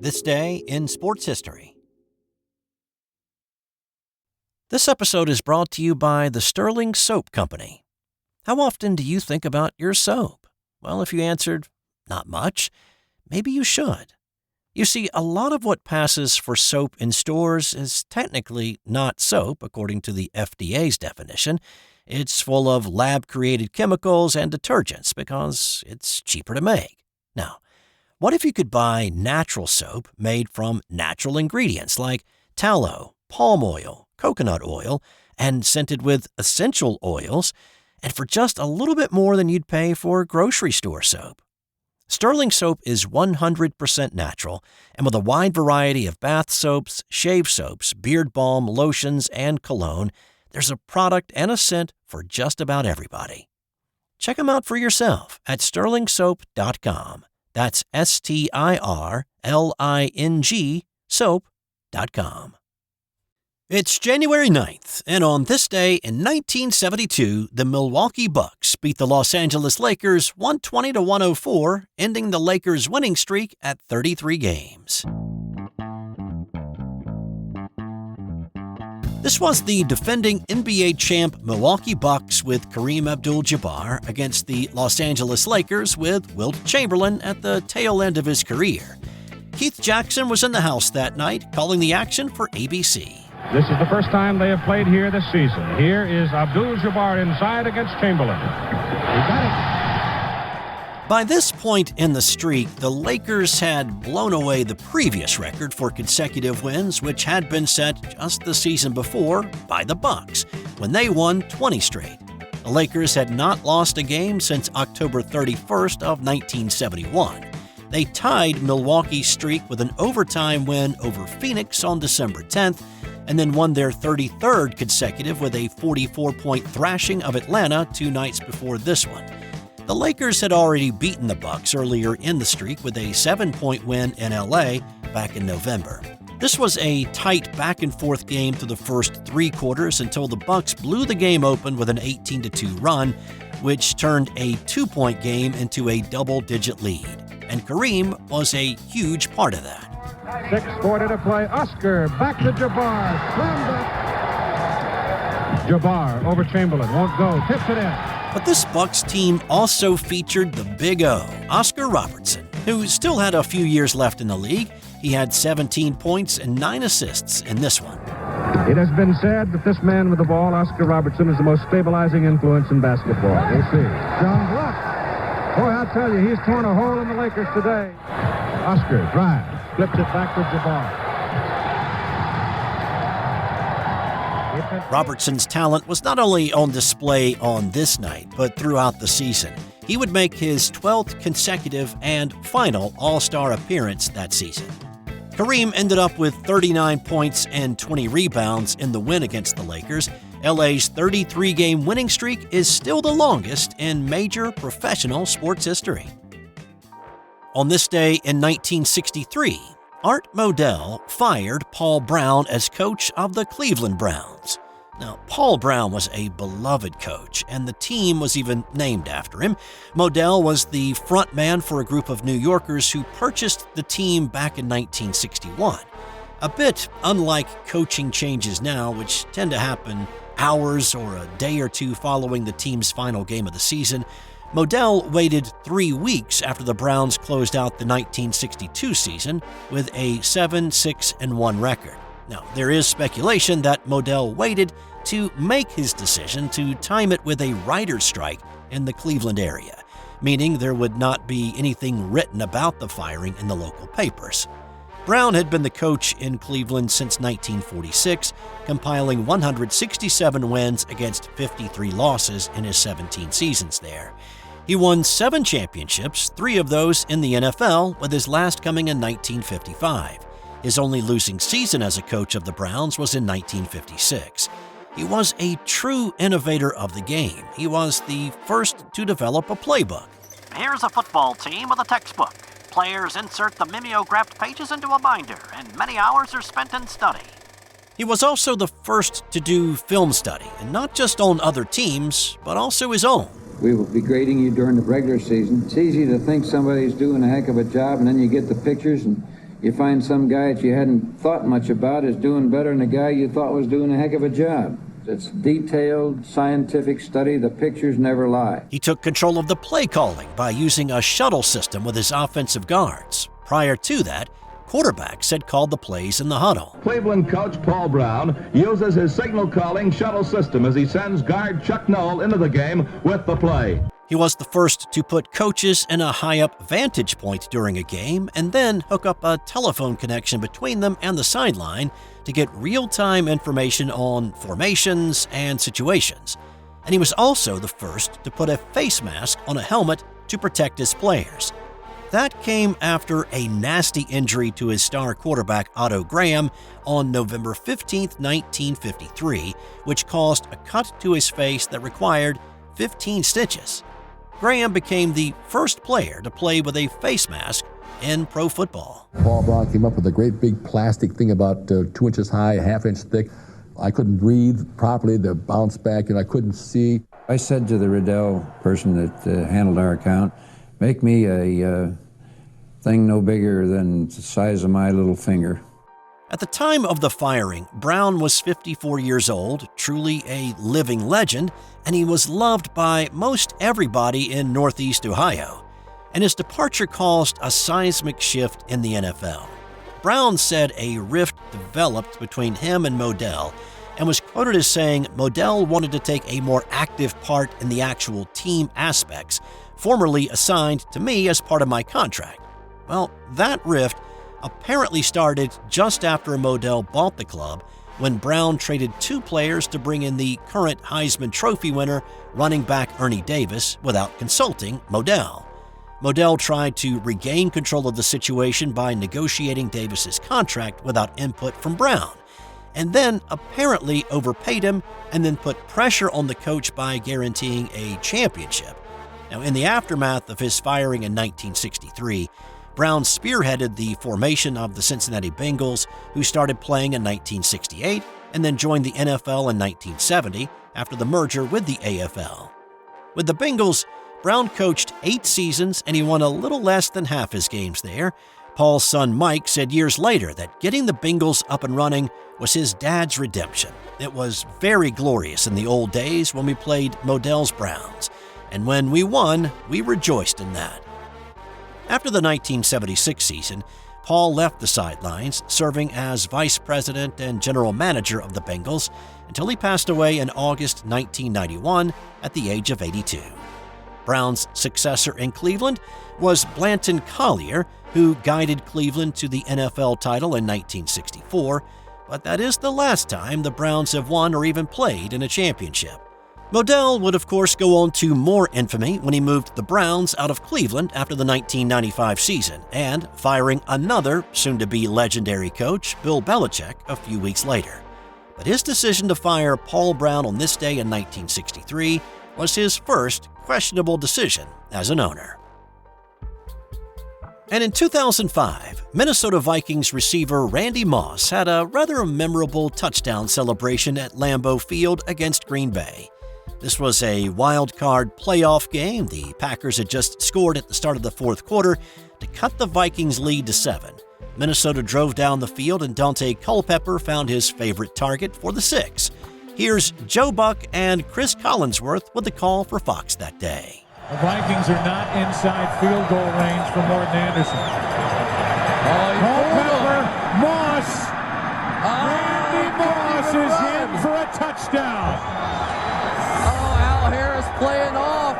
This Day in Sports History. This episode is brought to you by the Sterling Soap Company. How often do you think about your soap? Well, if you answered, not much, maybe you should. You see, a lot of what passes for soap in stores is technically not soap, according to the FDA's definition. It's full of lab-created chemicals and detergents because it's cheaper to make. Now, what if you could buy natural soap made from natural ingredients like tallow, palm oil, coconut oil, and scented with essential oils, and for just a little bit more than you'd pay for grocery store soap? Sterling Soap is 100% natural, and with a wide variety of bath soaps, shave soaps, beard balm, lotions, and cologne, there's a product and a scent for just about everybody. Check them out for yourself at sterlingsoap.com. That's STIRLING soap.com. It's January 9th, and on this day in 1972, the Milwaukee Bucks beat the Los Angeles Lakers 120-104, ending the Lakers' winning streak at 33 games. This was the defending NBA champ Milwaukee Bucks with Kareem Abdul-Jabbar against the Los Angeles Lakers with Wilt Chamberlain at the tail end of his career. Keith Jackson was in the house that night, calling the action for ABC. This is the first time they have played here this season. Here is Abdul-Jabbar inside against Chamberlain. He got it. By this point in the streak, the Lakers had blown away the previous record for consecutive wins, which had been set just the season before by the Bucks, when they won 20 straight. The Lakers had not lost a game since October 31st of 1971. They tied Milwaukee's streak with an overtime win over Phoenix on December 10th, and then won their 33rd consecutive with a 44-point thrashing of Atlanta 2 nights before this one. The Lakers had already beaten the Bucks earlier in the streak with a 7-point win in LA back in November. This was a tight back-and-forth game through the first 3 quarters until the Bucks blew the game open with an 18-2 run, which turned a 2-point game into a double-digit lead. And Kareem was a huge part of that. 6:40 to play. Oscar back to Jabbar. Slammed up. Jabbar over Chamberlain. Won't go. Tips it in. But this Bucks team also featured the Big O, Oscar Robertson, who still had a few years left in the league. He had 17 points and 9 assists in this one. It has been said that this man with the ball, Oscar Robertson, is the most stabilizing influence in basketball. We'll see. John Bluff. Boy, I'll tell you, he's torn a hole in the Lakers today. Oscar drives. Flips it back to Jabbar. Robertson's talent was not only on display on this night, but throughout the season. He would make his 12th consecutive and final All-Star appearance that season. Kareem ended up with 39 points and 20 rebounds in the win against the Lakers. LA's 33-game winning streak is still the longest in major professional sports history. On this day in 1963, Art Modell fired Paul Brown as coach of the Cleveland Browns. Now, Paul Brown was a beloved coach, and the team was even named after him. Modell was the front man for a group of New Yorkers who purchased the team back in 1961. A bit unlike coaching changes now, which tend to happen hours or a day or two following the team's final game of the season, Modell waited 3 weeks after the Browns closed out the 1962 season with a 7-6-1 record. Now, there is speculation that Modell waited to make his decision to time it with a writer's strike in the Cleveland area, meaning there would not be anything written about the firing in the local papers. Brown had been the coach in Cleveland since 1946, compiling 167 wins against 53 losses in his 17 seasons there. He won 7 championships, 3 of those in the NFL, with his last coming in 1955. His only losing season as a coach of the Browns was in 1956. He was a true innovator of the game. He was the first to develop a playbook. Here's a football team with a textbook. Players insert the mimeographed pages into a binder, and many hours are spent in study. He was also the first to do film study, and not just on other teams, but also his own. We will be grading you during the regular season. It's easy to think somebody's doing a heck of a job, and then you get the pictures and You find some guy that you hadn't thought much about is doing better than a guy you thought was doing a heck of a job. It's detailed, scientific study. The pictures never lie. He took control of the play calling by using a shuttle system with his offensive guards. Prior to that, quarterbacks had called the plays in the huddle. Cleveland coach Paul Brown uses his signal calling shuttle system as he sends guard Chuck Noll into the game with the play. He was the first to put coaches in a high-up vantage point during a game and then hook up a telephone connection between them and the sideline to get real-time information on formations and situations. And he was also the first to put a face mask on a helmet to protect his players. That came after a nasty injury to his star quarterback Otto Graham on November 15, 1953, which caused a cut to his face that required 15 stitches. Graham became the first player to play with a face mask in pro football. Paul Brown came up with a great big plastic thing about 2 inches high, a half-inch thick. I couldn't breathe properly to bounce back, and I couldn't see. I said to the Riddell person that handled our account, make me a thing no bigger than the size of my little finger. At the time of the firing, Brown was 54 years old, truly a living legend, and he was loved by most everybody in Northeast Ohio. And his departure caused a seismic shift in the NFL. Brown said a rift developed between him and Modell, and was quoted as saying Modell wanted to take a more active part in the actual team aspects, formerly assigned to me as part of my contract. Well, that rift apparently started just after Modell bought the club, when Brown traded 2 players to bring in the current Heisman Trophy winner, running back Ernie Davis, without consulting Modell. Modell tried to regain control of the situation by negotiating Davis's contract without input from Brown, and then apparently overpaid him and then put pressure on the coach by guaranteeing a championship. Now, in the aftermath of his firing in 1963, Brown spearheaded the formation of the Cincinnati Bengals, who started playing in 1968 and then joined the NFL in 1970 after the merger with the AFL. With the Bengals, Brown coached 8 seasons and he won a little less than half his games there. Paul's son Mike said years later that getting the Bengals up and running was his dad's redemption. It was very glorious in the old days when we played Modell's Browns, and when we won, we rejoiced in that. After the 1976 season, Paul left the sidelines, serving as vice president and general manager of the Bengals until he passed away in August 1991 at the age of 82. Brown's successor in Cleveland was Blanton Collier, who guided Cleveland to the NFL title in 1964, but that is the last time the Browns have won or even played in a championship. Modell would of course go on to more infamy when he moved the Browns out of Cleveland after the 1995 season and firing another soon-to-be legendary coach, Bill Belichick, a few weeks later. But his decision to fire Paul Brown on this day in 1963 was his first questionable decision as an owner. And in 2005, Minnesota Vikings receiver Randy Moss had a rather memorable touchdown celebration at Lambeau Field against Green Bay. This was a wild card playoff game. The Packers had just scored at the start of the fourth quarter to cut the Vikings' lead to 7. Minnesota drove down the field and Dante Culpepper found his favorite target for the 6. Here's Joe Buck and Chris Collinsworth with the call for Fox that day. The Vikings are not inside field goal range for Morton Anderson. Culpepper, Moss. Randy Moss is in for a touchdown. Playing off,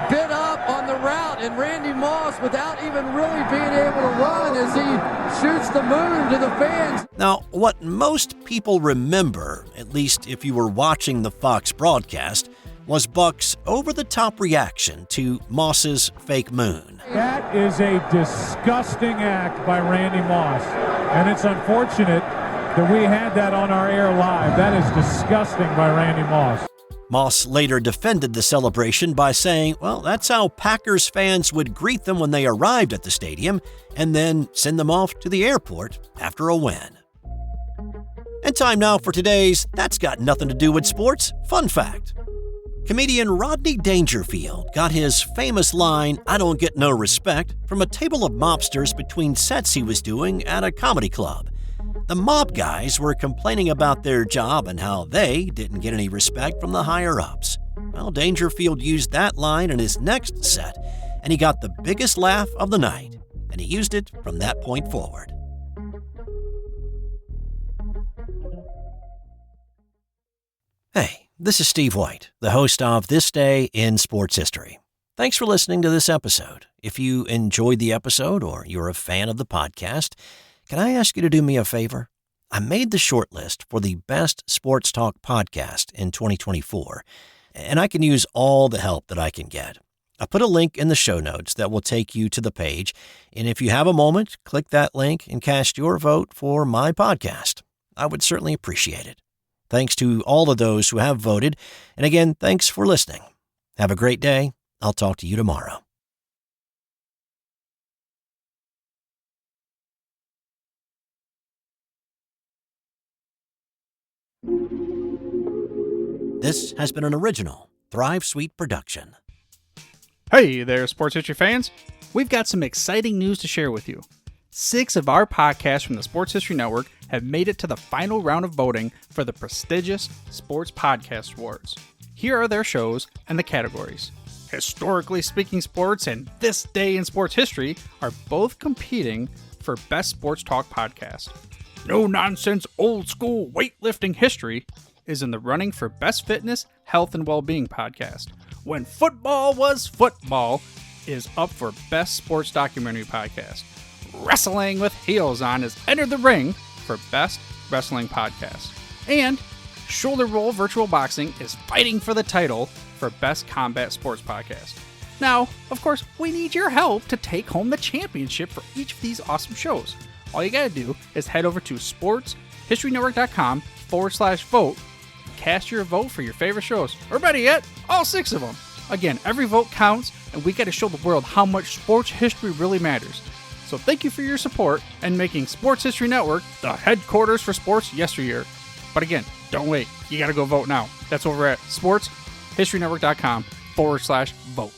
bit up on the route, and Randy Moss, without even really being able to run, as he shoots the moon to the fans. Now, what most people remember, at least if you were watching the Fox broadcast, was Buck's over-the-top reaction to Moss's fake moon. That is a disgusting act by Randy Moss, and it's unfortunate that we had that on our air live. That is disgusting by Randy Moss. Moss later defended the celebration by saying, well, that's how Packers fans would greet them when they arrived at the stadium and then send them off to the airport after a win. And time now for today's That's Got Nothing to Do with Sports fun fact. Comedian Rodney Dangerfield got his famous line, "I don't get no respect," from a table of mobsters between sets he was doing at a comedy club. The mob guys were complaining about their job and how they didn't get any respect from the higher-ups. Well, Dangerfield used that line in his next set, and he got the biggest laugh of the night, and he used it from that point forward. Hey, this is Steve White, the host of This Day in Sports History. Thanks for listening to this episode. If you enjoyed the episode or you're a fan of the podcast, can I ask you to do me a favor? I made the shortlist for the best sports talk podcast in 2024, and I can use all the help that I can get. I put a link in the show notes that will take you to the page, and if you have a moment, click that link and cast your vote for my podcast. I would certainly appreciate it. Thanks to all of those who have voted, and again, thanks for listening. Have a great day. I'll talk to you tomorrow. This has been an original Thrive Suite production. Hey there, sports history fans. We've got some exciting news to share with you. 6 of our podcasts from the Sports History Network have made it to the final round of voting for the prestigious Sports Podcast Awards. Here are their shows and the categories. Historically Speaking Sports and This Day in Sports History are both competing for Best Sports Talk Podcast. No Nonsense Old School Weightlifting History is in the running for Best Fitness, Health, and Wellbeing Podcast. When Football Was Football is up for Best Sports Documentary Podcast. Wrestling with Heels On has entered the ring for Best Wrestling Podcast. And Shoulder Roll Virtual Boxing is fighting for the title for Best Combat Sports Podcast. Now, of course, we need your help to take home the championship for each of these awesome shows. All you gotta do is head over to sportshistorynetwork.com/vote and cast your vote for your favorite shows, or better yet, all 6 of them. Again, every vote counts, and we gotta show the world how much sports history really matters. So thank you for your support and making Sports History Network the headquarters for sports yesteryear. But again, don't wait. You gotta go vote now. That's over at sportshistorynetwork.com/vote.